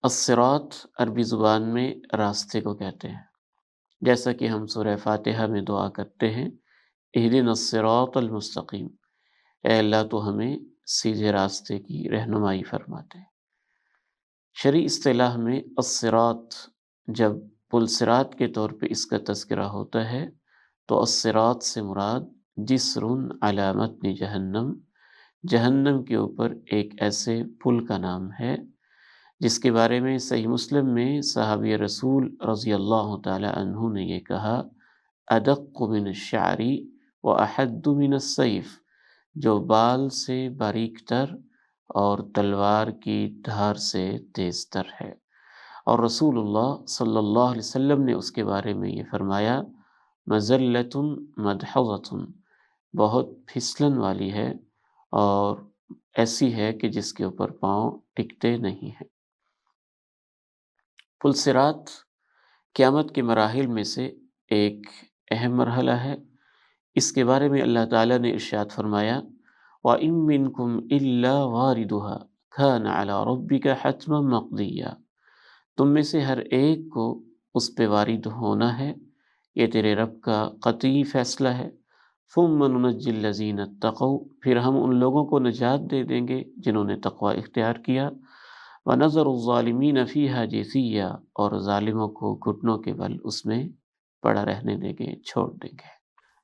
الصراط عربی زبان میں راستے کو کہتے ہیں، جیسا کہ ہم سورہ فاتحہ میں دعا کرتے ہیں، اہدنا الصراط المستقیم، اے اللہ تو ہمیں سیدھے راستے کی رہنمائی فرماتے ہیں۔ شرعی اصطلاح میں الصراط جب پل صراط کے طور پہ اس کا تذکرہ ہوتا ہے تو الصراط سے مراد جسر علی متن جہنم، جہنم کے اوپر ایک ایسے پل کا نام ہے جس کے بارے میں صحیح مسلم میں صحابی رسول رضی اللہ تعالی عنہ نے یہ کہا، ادق من الشعر واحد من السیف، جو بال سے باریک تر اور تلوار کی دھار سے تیز تر ہے۔ اور رسول اللہ صلی اللہ علیہ وسلم نے اس کے بارے میں یہ فرمایا، مذلۃ مدحضۃ، بہت پھسلن والی ہے اور ایسی ہے کہ جس کے اوپر پاؤں ٹکتے نہیں ہیں۔ پل صراط قیامت کے مراحل میں سے ایک اہم مرحلہ ہے۔ اس کے بارے میں اللہ تعالیٰ نے ارشاد فرمایا، وَإِن مِّنكُمْ إِلَّا وَارِدُهَا كَانَ عَلَىٰ رَبِّكَ حَتْمًا مَّقْضِيًّا، تم میں سے ہر ایک کو اس پہ وارد ہونا ہے، یہ تیرے رب کا قطعی فیصلہ ہے۔ ثُمَّ نُنَجِّي الَّذِينَ اتَّقَوْا، پھر ہم ان لوگوں کو نجات دے دیں گے جنہوں نے تقوی اختیار کیا، وَنَذَرُ الظَّالِمِينَ فِيهَا جِثِيًّا، اور ظالموں کو گھٹنوں کے بل اس میں پڑا رہنے دیں گے، چھوڑ دیں گے۔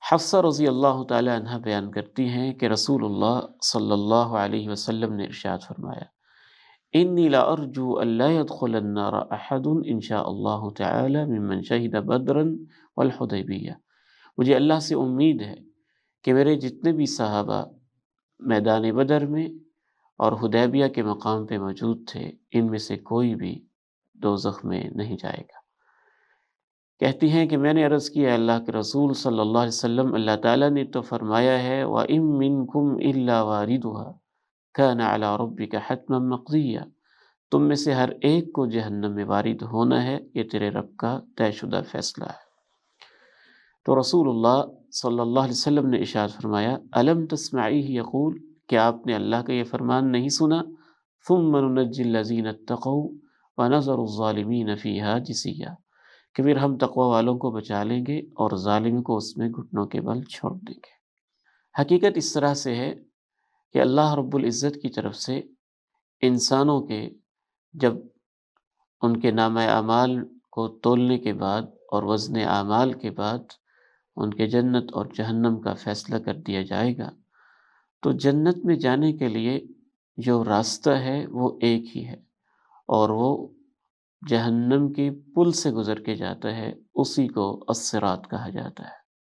حفصہ رضی اللہ تعالی عنہ بیان کرتی ہیں کہ رسول اللہ صلی اللہ علیہ وسلم نے ارشاد فرمایا، انی لارجو ان لا يدخل النار احد ان شاء اللہ تعالی ممن شہد بدرا والحدیبیہ، مجھے اللہ سے امید ہے کہ میرے جتنے بھی صحابہ میدان بدر میں اور حدیبیہ کے مقام پہ موجود تھے، ان میں سے کوئی بھی دوزخ میں نہیں جائے گا۔ کہتی ہیں کہ میں نے عرض کیا، اللہ کے رسول صلی اللہ علیہ وسلم، اللہ تعالیٰ نے تو فرمایا ہے وَإِن مِّنكُمْ إِلَّا وَارِدُهَا كَانَ عَلَىٰ رَبِّكَ حَتْمًا مَّقْضِيًّا، تم میں سے ہر ایک کو جہنم میں وارد ہونا ہے، یہ تیرے رب کا طے شدہ فیصلہ ہے۔ تو رسول اللہ صلی اللہ علیہ وسلم نے ارشاد فرمایا، أَلَمْ تَسْمَعِيهِ يَقُولُ، کیا آپ نے اللہ کا یہ فرمان نہیں سنا، ثُمَّ نُنَجِّي الَّذِينَ اتَّقَوْا وَنَذَرُ الظَّالِمِينَ فِيهَا جِثِيًّا، کہ پھر ہم تقوی والوں کو بچا لیں گے اور ظالم کو اس میں گھٹنوں کے بل چھوڑ دیں گے۔ حقیقت اس طرح سے ہے کہ اللہ رب العزت کی طرف سے انسانوں کے جب ان کے نامہ اعمال کو تولنے کے بعد اور وزن اعمال کے بعد ان کے جنت اور جہنم کا فیصلہ کر دیا جائے گا، تو جنت میں جانے کے لیے جو راستہ ہے وہ ایک ہی ہے، اور وہ جہنم کے پل سے گزر کے جاتا ہے، اسی کو الصراط کہا جاتا ہے۔